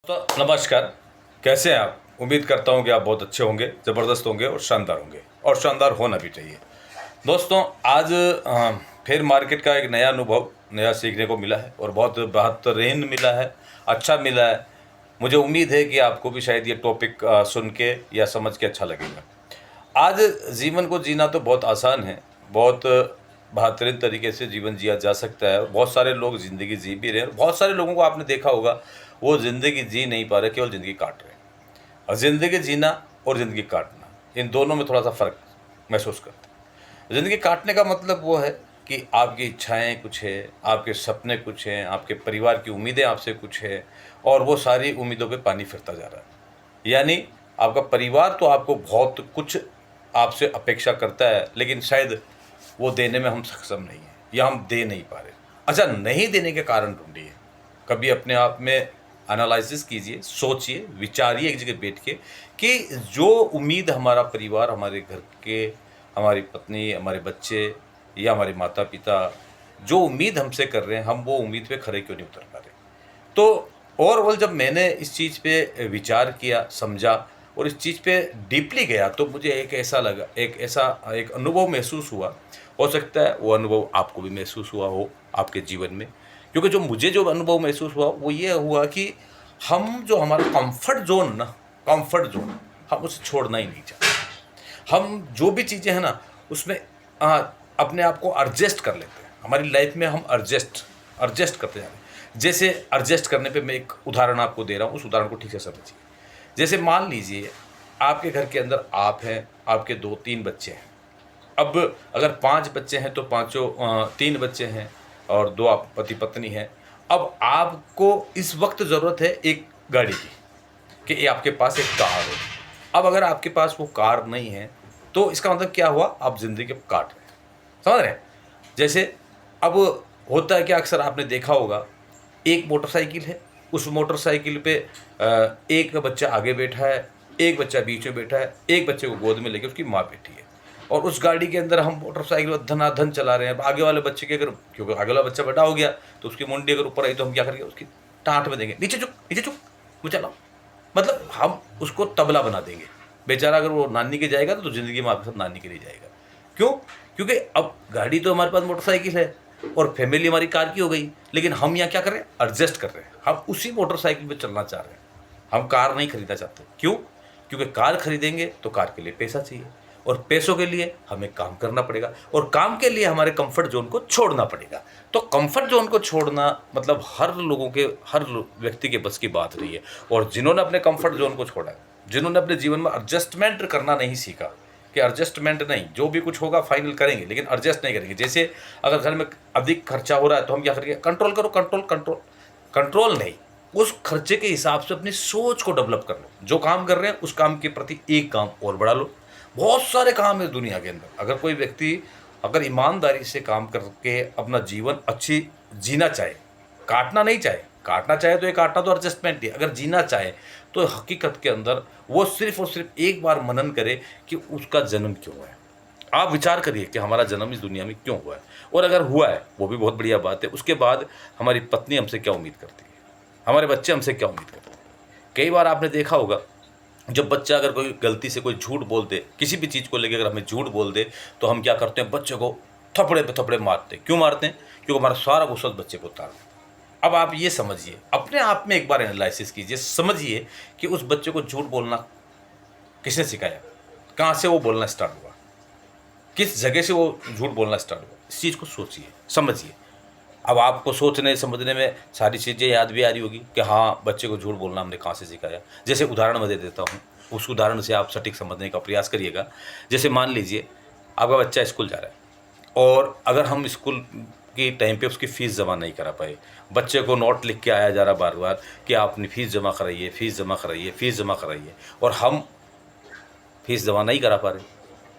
दोस्तों नमस्कार, कैसे हैं आप। उम्मीद करता हूं कि आप बहुत अच्छे होंगे, ज़बरदस्त होंगे और शानदार होना भी चाहिए। दोस्तों आज फिर मार्केट का एक नया अनुभव नया सीखने को मिला है और बहुत बेहतरीन मिला है, अच्छा मिला है। मुझे उम्मीद है कि आपको भी शायद ये टॉपिक सुन के या समझ के अच्छा लगेगा। आज जीवन को जीना तो बहुत आसान है, बहुत बेहतरीन तरीके से जीवन जिया जा सकता है। बहुत सारे लोग ज़िंदगी जी भी रहे हैं, बहुत सारे लोगों को आपने देखा होगा वो ज़िंदगी जी नहीं पा रहे, केवल ज़िंदगी काट रहे हैं। और ज़िंदगी जीना और ज़िंदगी काटना, इन दोनों में थोड़ा सा फ़र्क महसूस करते हैं। ज़िंदगी काटने का मतलब वो है कि आपकी इच्छाएं कुछ है, आपके सपने कुछ हैं, आपके परिवार की उम्मीदें आपसे कुछ है और वो सारी उम्मीदों पे पानी फिरता जा रहा है। यानी आपका परिवार तो आपको बहुत कुछ आपसे अपेक्षा करता है, लेकिन शायद वो देने में हम सक्षम नहीं हैं या हम दे नहीं पा रहे। अच्छा, नहीं देने के कारण ढूंढिए, कभी अपने आप में एनालिसिस कीजिए, सोचिए, विचारिए एक जगह बैठ के कि जो उम्मीद हमारा परिवार, हमारे घर के, हमारी पत्नी, हमारे बच्चे या हमारे माता पिता जो उम्मीद हमसे कर रहे हैं, हम वो उम्मीद पे खरे क्यों नहीं उतर पा रहे। तो ओवरऑल जब मैंने इस चीज़ पे विचार किया, समझा और इस चीज़ पे डीपली गया, तो मुझे एक अनुभव महसूस हुआ। हो सकता है वो अनुभव आपको भी महसूस हुआ हो आपके जीवन में, क्योंकि जो अनुभव महसूस हुआ वो ये हुआ कि हम जो हमारा कंफर्ट जोन हम उसे छोड़ना ही नहीं चाहते। हम जो भी चीज़ें हैं ना उसमें अपने आप को एडजस्ट कर लेते हैं। हमारी लाइफ में हम एडजस्ट करते जा रहे हैं। जैसे एडजस्ट करने पे मैं एक उदाहरण आपको दे रहा हूँ, उस उदाहरण को ठीक से समझिए। जैसे मान लीजिए आपके घर के अंदर आप हैं, आपके 2-3 बच्चे हैं। अब अगर 5 बच्चे हैं तो पाँचों 3 बच्चे हैं और 2 आप पति पत्नी हैं। अब आपको इस वक्त ज़रूरत है एक गाड़ी की, कि ये आपके पास एक कार हो। अब अगर आपके पास वो कार नहीं है तो इसका मतलब क्या हुआ, आप ज़िंदगी के काट रहे हैं। समझ रहे हैं। जैसे अब होता है कि अक्सर आपने देखा होगा, एक मोटरसाइकिल है, उस मोटरसाइकिल पे एक बच्चा आगे बैठा है, एक बच्चा बीच में बैठा है, एक बच्चे को गोद में लेके उसकी माँ बैठी है और उस गाड़ी के अंदर हम मोटरसाइकिल धनाधन चला रहे हैं। अब आगे वाले बच्चे के अगर, क्योंकि आगे वाला बच्चा बड़ा हो गया तो उसकी मुंडी अगर ऊपर आई तो हम क्या करेंगे, उसकी टाँट में देंगे, नीचे चुक वो चलाओ। मतलब हम उसको तबला बना देंगे। बेचारा अगर वो नानी के जाएगा तो ज़िंदगी में आपके साथ नानी के लिए जाएगा। क्यों? क्योंकि अब गाड़ी तो हमारे पास मोटरसाइकिल है और फैमिली हमारी कार की हो गई, लेकिन हम यहाँ क्या कर रहे हैं, एडजस्ट कर रहे हैं। हम उसी मोटरसाइकिल पे चलना चाह रहे हैं, हम कार नहीं खरीदना चाहते। क्यों? क्योंकि कार खरीदेंगे तो कार के लिए पैसा चाहिए और पैसों के लिए हमें काम करना पड़ेगा और काम के लिए हमारे कंफर्ट जोन को छोड़ना पड़ेगा। तो कंफर्ट जोन को छोड़ना मतलब हर व्यक्ति के बस की बात नहीं है। और जिन्होंने अपने कंफर्ट जोन को छोड़ा, जिन्होंने अपने जीवन में एडजस्टमेंट करना नहीं सीखा, कि एडजस्टमेंट नहीं, जो भी कुछ होगा फाइनल करेंगे लेकिन एडजस्ट नहीं करेंगे। जैसे अगर घर में अधिक खर्चा हो रहा है तो हम क्या करेंगे, कंट्रोल करो, कंट्रोल नहीं, उस खर्चे के हिसाब से अपनी सोच को डेवलप कर लो। जो काम कर रहे हैं उस काम के प्रति एक काम और बढ़ा लो। बहुत सारे काम है दुनिया के अंदर। अगर कोई व्यक्ति अगर ईमानदारी से काम करके अपना जीवन अच्छी जीना चाहे, काटना चाहे तो ये काटना तो एडजस्टमेंट है। अगर जीना चाहे तो हकीकत के अंदर वो सिर्फ और सिर्फ एक बार मनन करे कि उसका जन्म क्यों हुआ है। आप विचार करिए कि हमारा जन्म इस दुनिया में क्यों हुआ है, और अगर हुआ है वो भी बहुत बढ़िया बात है। उसके बाद हमारी पत्नी हमसे क्या उम्मीद करती है, हमारे बच्चे हमसे क्या उम्मीद करते हैं। कई बार आपने देखा होगा, जब बच्चा अगर कोई गलती से कोई झूठ बोल दे, किसी भी चीज़ को लेकर अगर हमें झूठ बोल दे तो हम क्या करते हैं, बच्चे को थपड़े पे थपड़े मारते हैं। क्यों मारते हैं? क्योंकि हमारा सारा गुस्सा उस बच्चे को उतार दें। अब आप ये समझिए, अपने आप में एक बार एनालिसिस कीजिए, समझिए कि उस बच्चे को झूठ बोलना किसने सिखाया, कहाँ से वो बोलना स्टार्ट हुआ, किस जगह से वो झूठ बोलना स्टार्ट हुआ। इस चीज़ को सोचिए, समझिए। अब आपको सोचने समझने में सारी चीज़ें याद भी आ रही होगी कि हाँ, बच्चे को झूठ बोलना हमने कहाँ से सिखाया। जैसे उदाहरण मैं दे देता हूँ, उस उदाहरण से आप सटीक समझने का प्रयास करिएगा। जैसे मान लीजिए आपका बच्चा स्कूल जा रहा है और अगर हम स्कूल की टाइम पे उसकी फ़ीस जमा नहीं करा पाए, बच्चे को नोट लिख के आया जा रहा बार बार कि आपने फ़ीस जमा कराइए, और हम फ़ीस जमा नहीं करा पा रहे,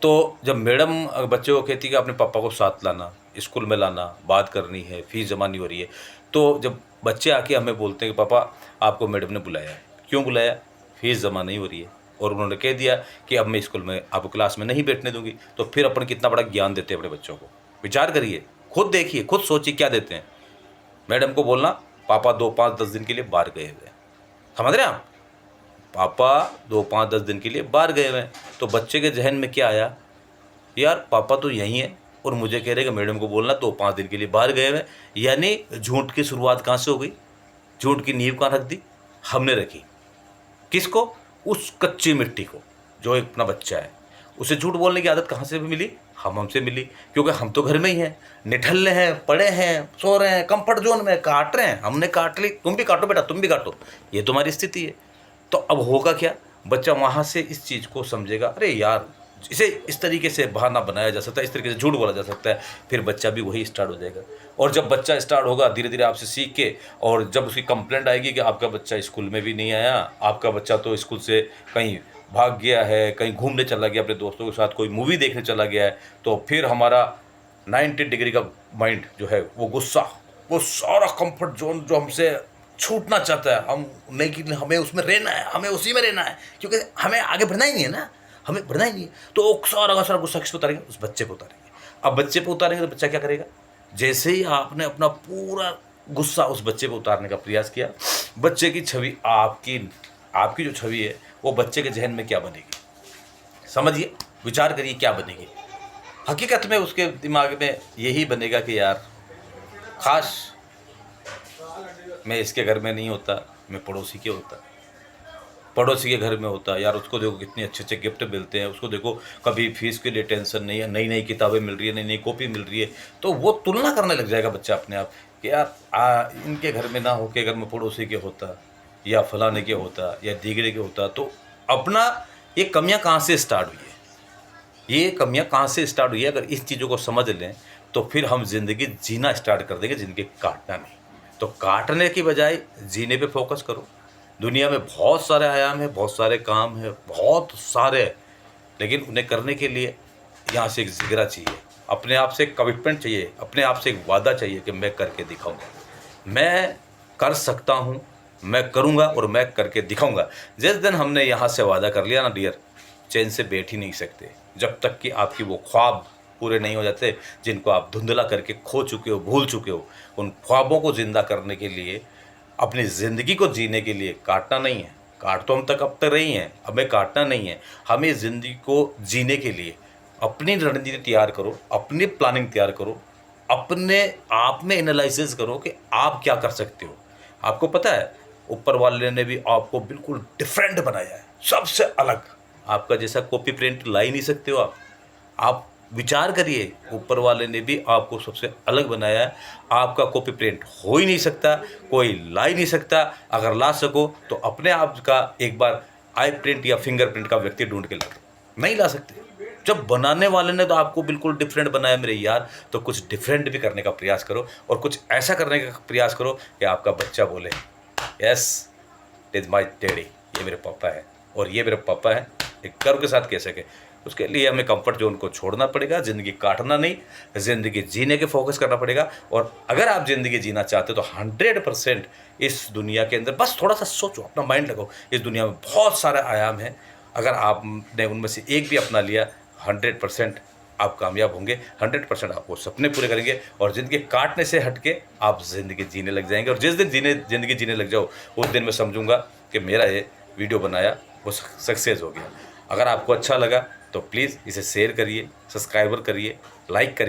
तो जब मैडम बच्चे को कहती है कि अपने पापा को साथ लाना, स्कूल में लाना, बात करनी है, फ़ीस जमा नहीं हो रही है, तो जब बच्चे आके हमें बोलते हैं कि पापा आपको मैडम ने बुलाया है, क्यों बुलाया, फ़ीस जमा नहीं हो रही है और उन्होंने कह दिया कि अब मैं स्कूल में आपको क्लास में नहीं बैठने दूंगी, तो फिर अपन कितना बड़ा ज्ञान देते हैं अपने बच्चों को। विचार करिए, खुद देखिए, खुद सोचिए क्या देते हैं। मैडम को बोलना पापा 2, 5, 10 दिन के लिए बाहर गए हुए हैं, समझ रहे हैं आप? पापा 2 5 10 दिन के लिए बाहर गए हुए हैं, तो बच्चे के जहन में क्या आया, यार पापा तो यहीं है और मुझे कह रहे कि मैडम को बोलना 2 5 दिन के लिए बाहर गए हुए हैं। यानी झूठ की शुरुआत कहाँ से हो गई, झूठ की नींव कहाँ रख दी, हमने रखी। किसको? उस कच्ची मिट्टी को, जो एक अपना बच्चा है। उसे झूठ बोलने की आदत कहाँ से मिली? हमसे मिली, क्योंकि हम तो घर में ही हैं, निठल्ले हैं, पड़े हैं, सो रहे हैं, कंफर्ट जोन में काट रहे हैं। हमने काट ली, तुम भी काटो बेटा, तुम भी काटो, ये तुम्हारी स्थिति है। तो अब होगा क्या, बच्चा वहाँ से इस चीज़ को समझेगा, अरे यार इसे इस तरीके से बहाना बनाया जा सकता है, इस तरीके से झूठ बोला जा सकता है, फिर बच्चा भी वही स्टार्ट हो जाएगा। और जब बच्चा स्टार्ट होगा धीरे धीरे आपसे सीख के, और जब उसकी कंप्लेंट आएगी कि आपका बच्चा स्कूल में भी नहीं आया, आपका बच्चा तो स्कूल से कहीं भाग गया है, कहीं घूमने चला गया अपने दोस्तों के साथ, कोई मूवी देखने चला गया है, तो फिर हमारा 90 डिग्री का माइंड जो है वो गुस्सा, वो सारा कंफर्ट जोन जो हमसे छूटना चाहता है, हम नहीं कि हमें उसमें रहना है, हमें उसी में रहना है, क्योंकि हमें आगे बढ़ना ही नहीं है ना, हमें बढ़ना ही नहीं है। तो वो सारा का सारा गुस्सा किस पे उतारेंगे? उस बच्चे पे उतारेंगे। अब बच्चे पे उतारेंगे तो बच्चा क्या करेगा? जैसे ही आपने अपना पूरा गुस्सा उस बच्चे पे उतारने का प्रयास किया, बच्चे की छवि आपकी आपकी जो छवि है वो बच्चे के जहन में क्या बनेगी? समझिए, विचार करिए क्या बनेगी। हकीकत में उसके दिमाग में यही बनेगा कि यार काश मैं इसके घर में नहीं होता, मैं पड़ोसी के होता, पड़ोसी के घर में होता। यार उसको देखो कितने अच्छे अच्छे गिफ्ट मिलते हैं, उसको देखो कभी फीस के लिए टेंशन नहीं है, नई नई किताबें मिल रही है, नई नई कॉपी मिल रही है। तो वो तुलना करने लग जाएगा बच्चा अपने आप कि यार इनके घर में ना हो के अगर मैं पड़ोसी के होता, या फलाने के होता, या दीगरे के होता। तो अपना ये कमियां कहाँ से स्टार्ट हुई है, ये कमियां कहाँ से स्टार्ट हुई है? अगर इस चीज़ों को समझ लें तो फिर हम ज़िंदगी जीना स्टार्ट कर देंगे, ज़िंदगी काटना नहीं। तो काटने की बजाय जीने पे फोकस करो। दुनिया में बहुत सारे आयाम हैं, बहुत सारे काम हैं, बहुत सारे, लेकिन उन्हें करने के लिए यहाँ से एक जिगरा चाहिए, अपने आप से एक कमिटमेंट चाहिए, अपने आप से एक वादा चाहिए कि मैं करके दिखाऊंगा, मैं कर सकता हूँ, मैं करूँगा और मैं करके दिखाऊंगा। जिस दिन हमने यहाँ से वादा कर लिया ना डियर, चैन से बैठ ही नहीं सकते जब तक कि आपकी वो ख्वाब पूरे नहीं हो जाते जिनको आप धुंधला करके खो चुके हो, भूल चुके हो। उन ख्वाबों को ज़िंदा करने के लिए, अपनी ज़िंदगी को जीने के लिए काटना नहीं है। काट तो हम तक अब तक रही हैं, हमें काटना नहीं है। हमें ज़िंदगी को जीने के लिए अपनी रणनीति तैयार करो, अपनी प्लानिंग तैयार करो, अपने आप में एनालिसिस करो कि आप क्या कर सकते हो। आपको पता है ऊपर वाले ने भी आपको बिल्कुल डिफरेंट बनाया है, सबसे अलग। आपका जैसा कॉपी प्रिंट ला ही नहीं सकते हो आप विचार करिए, ऊपर वाले ने भी आपको सबसे अलग बनाया है। आपका कॉपी प्रिंट हो ही नहीं सकता, कोई ला ही नहीं सकता। अगर ला सको तो अपने आप का एक बार आई प्रिंट या फिंगरप्रिंट का व्यक्ति ढूंढ के ला दो, नहीं ला सकते। जब बनाने वाले ने तो आपको बिल्कुल डिफरेंट बनाया मेरे यार, तो कुछ डिफरेंट भी करने का प्रयास करो, और कुछ ऐसा करने का प्रयास करो कि आपका बच्चा बोले yes it is my daddy, ये मेरे पापा है, और ये मेरे पापा हैं, एक गर्व के साथ कह सके। उसके लिए हमें कंफर्ट जोन को छोड़ना पड़ेगा, ज़िंदगी काटना नहीं, ज़िंदगी जीने के फोकस करना पड़ेगा। और अगर आप ज़िंदगी जीना चाहते हो तो 100% इस दुनिया के अंदर बस थोड़ा सा सोचो, अपना माइंड लगाओ। इस दुनिया में बहुत सारे आयाम हैं, अगर आपने उनमें से एक भी अपना लिया 100% आप कामयाब होंगे, 100% आप वो सपने पूरे करेंगे, और ज़िंदगी काटने से हट के आप ज़िंदगी जीने लग जाएंगे। और जिस दिन ज़िंदगी जीने लग जाओ उस दिन मैं समझूंगा कि मेरा ये वीडियो बनाया वो सक्सेस हो गया। अगर आपको अच्छा लगा तो प्लीज़ इसे शेयर करिए, सब्सक्राइबर करिए, लाइक करिए।